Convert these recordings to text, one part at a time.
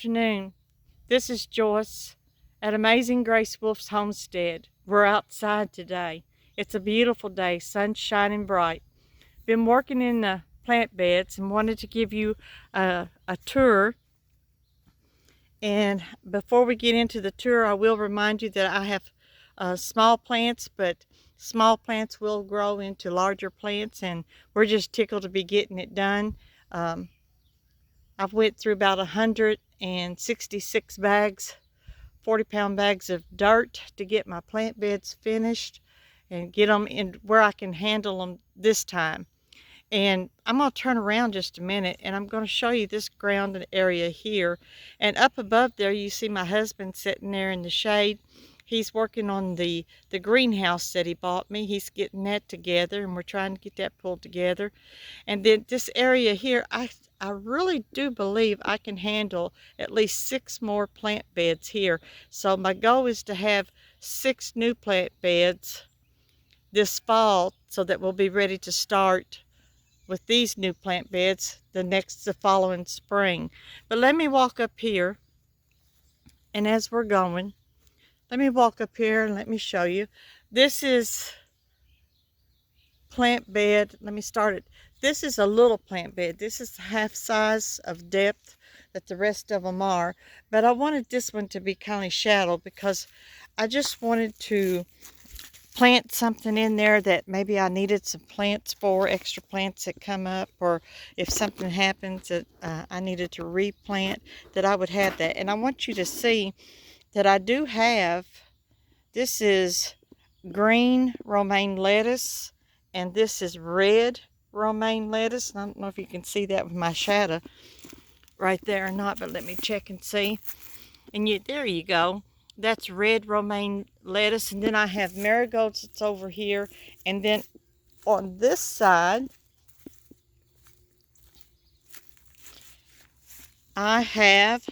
afternoon. This is Joyce at Amazing Grace Wolf's homestead. We're outside today. It's a beautiful day, sun's shining bright. Been working in the plant beds and wanted to give you a tour. And before we get into the tour, I will remind you that I have small plants, but small plants will grow into larger plants, and we're just tickled to be getting it done. I've went through about 166 bags, 40-pound bags of dirt to get my plant beds finished and get them in where I can handle them this time. And I'm going to turn around just a minute and I'm going to show you this ground area here. And up above there you see my husband sitting there in the shade. He's working on the greenhouse that he bought me. He's getting that together and we're trying to get that pulled together. And then this area here, I really do believe I can handle at least 6 more plant beds here. So my goal is to have 6 new plant beds this fall so that we'll be ready to start with these new plant beds the following spring. But let me walk up here, and as we're going, let me walk up here and let me show you. This is plant bed. Let me start it. This is a little plant bed. This is half size of depth that the rest of them are, but I wanted this one to be kind of shadowed because I just wanted to plant something in there that maybe I needed some plants for, extra plants that come up, or if something happens that I needed to replant, that I would have that. And I want you to see that I do have, this is green romaine lettuce, and this is red romaine lettuce. I don't know if you can see that with my shadow right there or not, but let me check and see. And there you go. That's red romaine lettuce. And then I have marigolds that's over here. And then on this side, I have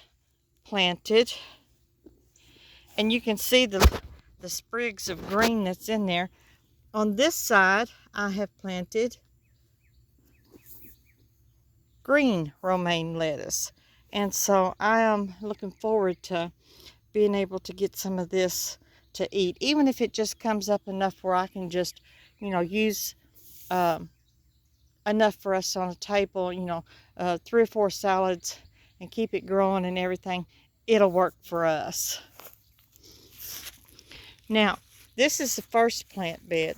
planted, and you can see the sprigs of green that's in there. On this side, I have planted green romaine lettuce. And so I am looking forward to being able to get some of this to eat, even if it just comes up enough where I can just, use enough for us on a table, 3 or 4 salads and keep it growing and everything. It'll work for us. Now, this is the first plant bed,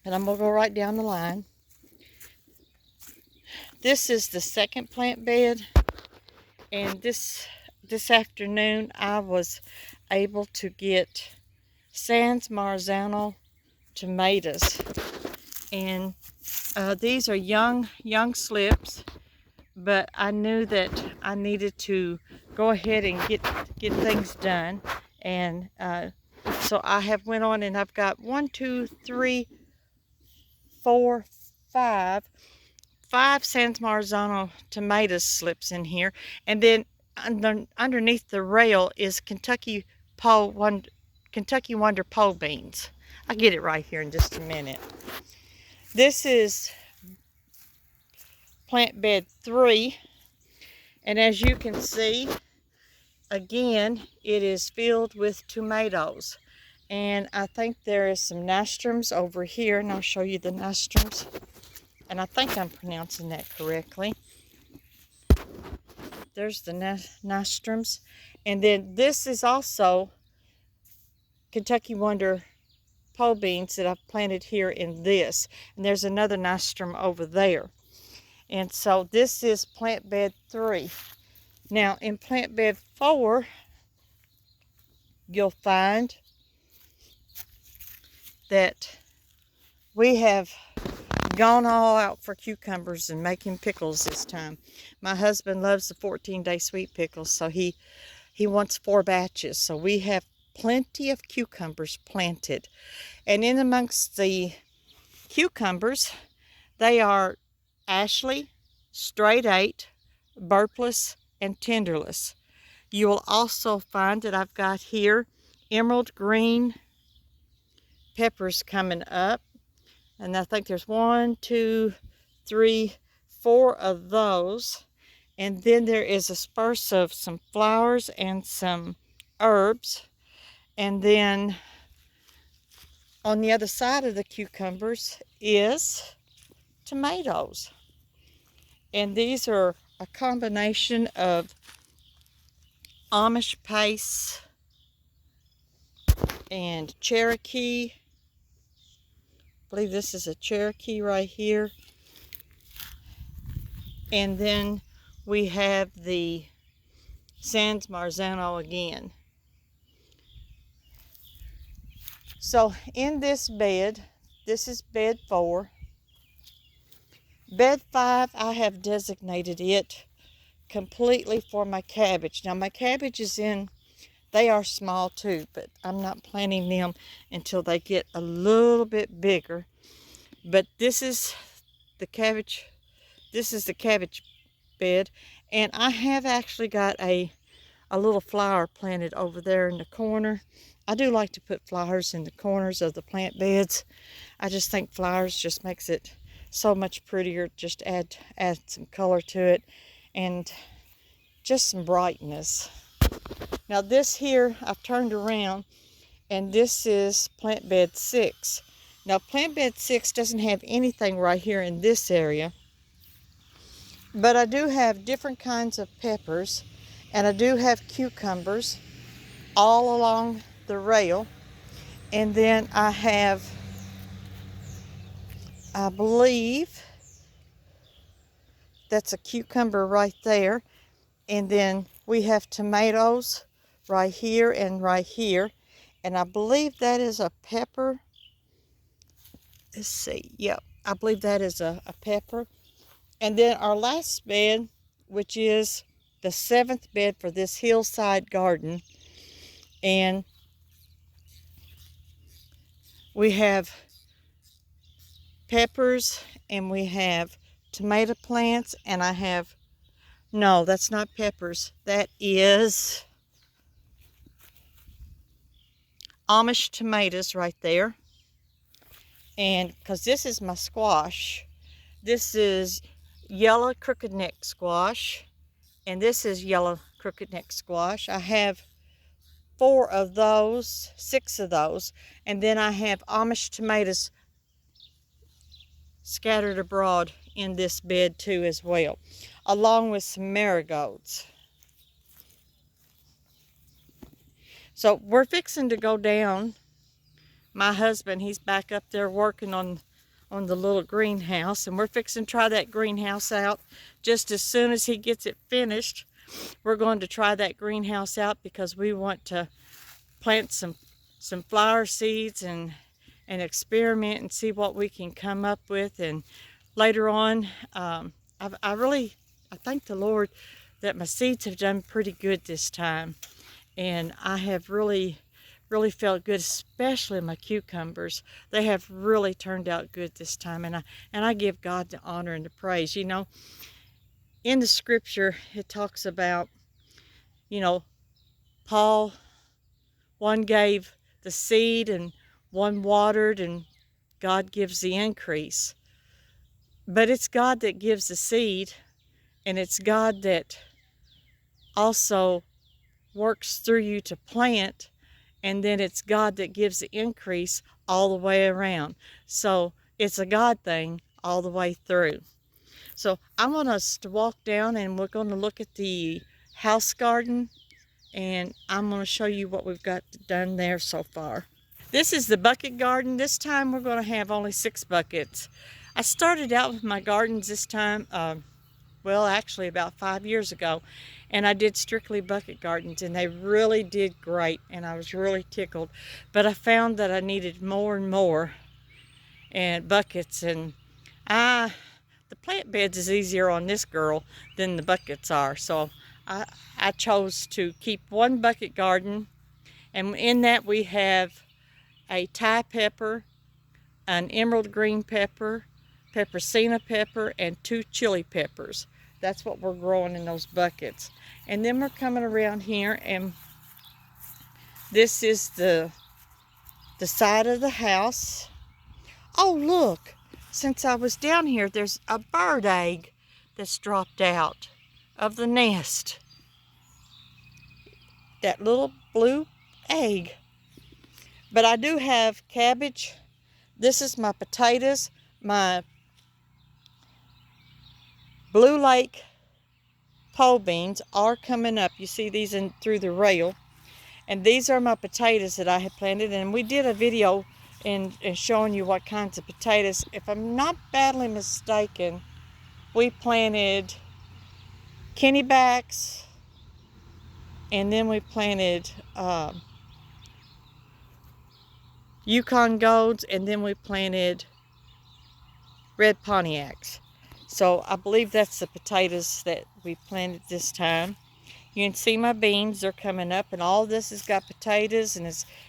and I'm going to go right down the line. This is the second plant bed, and this afternoon I was able to get Sans Marzano tomatoes, and these are young slips, but I knew that I needed to go ahead and get things done, and so I have went on and I've got 1, 2, 3, 4, 5 Sans Marzano tomato slips in here, and then underneath the rail is Kentucky Wonder pole beans. I'll get it right here in just a minute. This is plant bed 3, and as you can see, again, it is filled with tomatoes. And I think there is some nostrums over here, and I'll show you the nostrums. And I think I'm pronouncing that correctly. There's the nostrums. And then this is also Kentucky Wonder pole beans that I've planted here in this. And there's another nostrum over there. And so this is plant bed 3. Now in plant bed 4, you'll find that we have gone all out for cucumbers and making pickles this time. My husband loves the 14-day sweet pickles, so he wants 4 batches. So we have plenty of cucumbers planted. And in amongst the cucumbers, they are Ashley, straight 8, burpless, and tenderless. You will also find that I've got here emerald green peppers coming up. And I think there's 1, 2, 3, 4 of those. And then there is a spurse of some flowers and some herbs. And then on the other side of the cucumbers is tomatoes. And these are a combination of Amish paste and Cherokee. I believe this is a Cherokee right here. And then we have the Sans Marzano again. So in this bed, this is bed 4. Bed 5, I have designated it completely for my cabbage. Now my cabbage is in, they are small too, but I'm not planting them until they get a little bit bigger. But this is the cabbage bed, and I have actually got a little flower planted over there in the corner. I do like to put flowers in the corners of the plant beds. I just think flowers just makes it so much prettier. Just add some color to it and just some brightness. Now this here I've turned around, and this is plant bed 6. Now plant bed 6 doesn't have anything right here in this area, but I do have different kinds of peppers, and I do have cucumbers all along the rail. And then I have, I believe that's a cucumber right there. And then we have tomatoes right here and right here. And I believe that is a pepper. Let's see. Yep, I believe that is a pepper. And then our last bed, which is the 7th bed for this hillside garden. And we have peppers, and we have tomato plants, and I have, no, that's not peppers. That is Amish tomatoes right there. And because this is my squash, this is yellow crooked neck squash, and this is yellow crooked neck squash. I have 4 of those, 6 of those, and then I have Amish tomatoes scattered abroad in this bed too as well, along with some marigolds. So we're fixing to go down. My husband, he's back up there working on the little greenhouse, and we're fixing to try that greenhouse out. Just as soon as he gets it finished, we're going to try that greenhouse out, because we want to plant some flower seeds and experiment and see what we can come up with. And later on, I thank the Lord that my seeds have done pretty good this time, and I have really felt good, especially my cucumbers. They have really turned out good this time, and I give God the honor and the praise. You know, in the scripture it talks about, you know, Paul, one gave the seed and one watered, and God gives the increase. But it's God that gives the seed, and it's God that also works through you to plant, and then it's God that gives the increase all the way around. So it's a God thing all the way through. So I want us to walk down, and we're going to look at the house garden, and I'm going to show you what we've got done there so far. This is the bucket garden. This time we're going to have only 6 buckets. I started out with my gardens this time, well, actually about 5 years ago, and I did strictly bucket gardens, and they really did great, and I was really tickled. But I found that I needed more and more and buckets, and the plant beds is easier on this girl than the buckets are. So I chose to keep 1 bucket garden, and in that we have a Thai pepper, an emerald green pepper, peppercina pepper, and 2 chili peppers. That's what we're growing in those buckets. And then we're coming around here, and this is the side of the house. Oh, look, since I was down here, there's a bird egg that's dropped out of the nest. That little blue egg. But I do have cabbage. This is my potatoes, my Blue Lake pole beans are coming up. You see these in through the rail. And these are my potatoes that I have planted. And we did a video in showing you what kinds of potatoes. If I'm not badly mistaken, we planted Kennybacks, and then we planted Yukon Golds, and then we planted Red Pontiacs. So I believe that's the potatoes that we planted this time. You can see my beans, they're coming up, and all this has got potatoes, and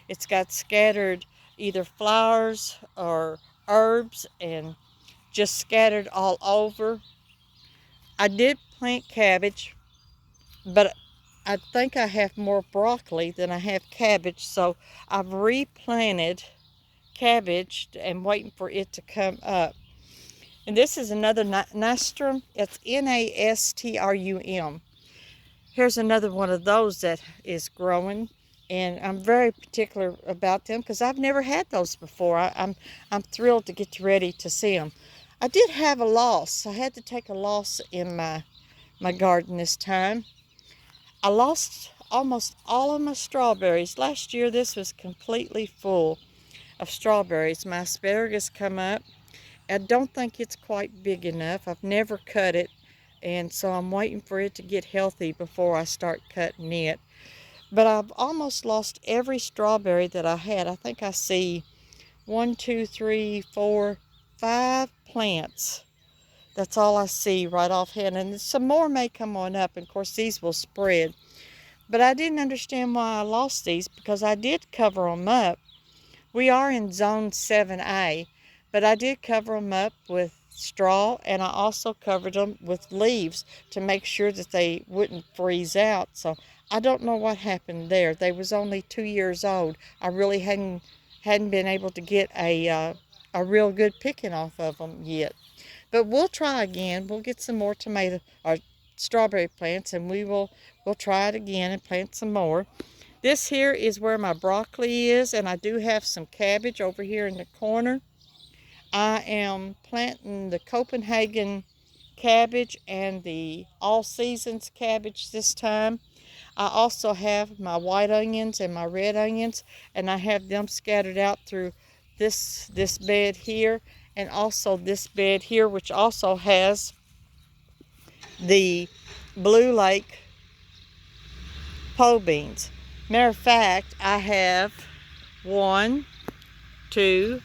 it's got scattered either flowers or herbs, and just scattered all over. I did plant cabbage, but I think I have more broccoli than I have cabbage, so I've replanted cabbage and waiting for it to come up. And this is another Nastrum. It's Nastrum. Here's another one of those that is growing, and I'm very particular about them because I've never had those before. I'm thrilled to get ready to see them. I did have a loss. I had to take a loss in my garden this time. I lost almost all of my strawberries. Last year this was completely full of strawberries. My asparagus come up. I don't think it's quite big enough. I've never cut it, and so I'm waiting for it to get healthy before I start cutting it. But I've almost lost every strawberry that I had. I think I see 1, 2, 3, 4, 5 plants. That's all I see right offhand, and some more may come on up, and of course these will spread. But I didn't understand why I lost these, because I did cover them up. We are in zone 7A, but I did cover them up with straw, and I also covered them with leaves to make sure that they wouldn't freeze out. So I don't know what happened there. They was only 2 years old. I really hadn't been able to get a real good picking off of them yet. But we'll try again. We'll get some more tomato or strawberry plants, and we'll try it again and plant some more. This here is where my broccoli is, and I do have some cabbage over here in the corner. I am planting the Copenhagen cabbage and the all seasons cabbage this time. I also have my white onions and my red onions, and I have them scattered out through this bed here, and also this bed here, which also has the Blue Lake pole beans. Matter of fact, I have 1, 2,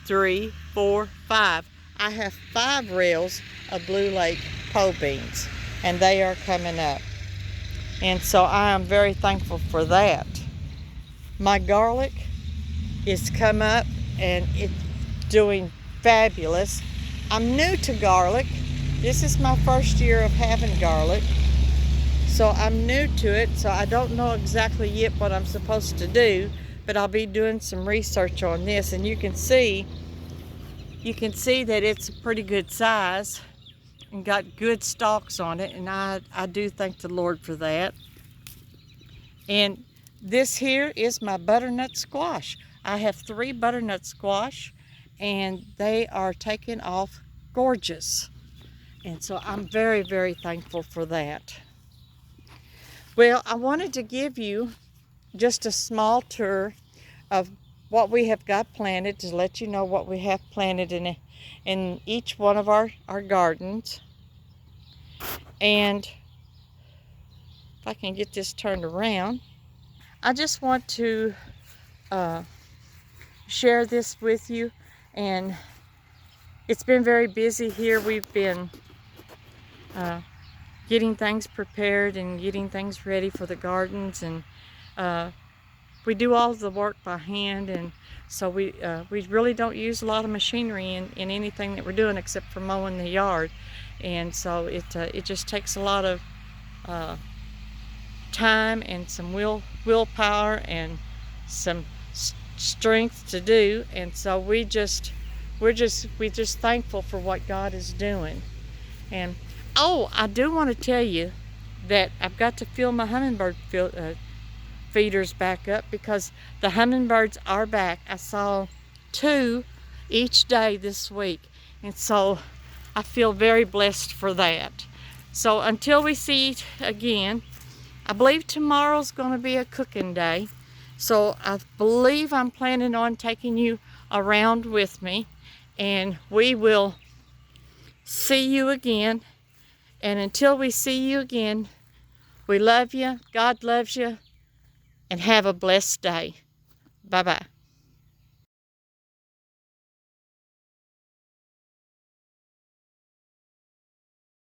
3, 4, 5. I have 5 rails of Blue Lake pole beans, and they are coming up. And so I am very thankful for that. My garlic is come up, and it's doing fabulous. I'm new to garlic. This is my first year of having garlic. So I'm new to it, so I don't know exactly yet what I'm supposed to do, but I'll be doing some research on this, and you can see that it's a pretty good size and got good stalks on it, and I do thank the Lord for that. And this here is my butternut squash. I have 3 butternut squash, and they are taking off gorgeous. And so I'm very, very thankful for that. Well, I wanted to give you just a small tour of what we have got planted, to let you know what we have planted in each one of our gardens. And if I can get this turned around, I just want to share this with you. And it's been very busy here. We've been getting things prepared and getting things ready for the gardens, and we do all of the work by hand, and so we really don't use a lot of machinery in anything that we're doing except for mowing the yard. And so it just takes a lot of time and some willpower and some strength to do. And so we're just thankful for what God is doing. And oh, I do want to tell you that I've got to fill my hummingbird feeders back up, because the hummingbirds are back. I saw 2 each day this week, and so I feel very blessed for that. So until we see again, I believe tomorrow's going to be a cooking day, so I believe I'm planning on taking you around with me, and we will see you again. And until we see you again, we love you, God loves you, and have a blessed day. Bye-bye.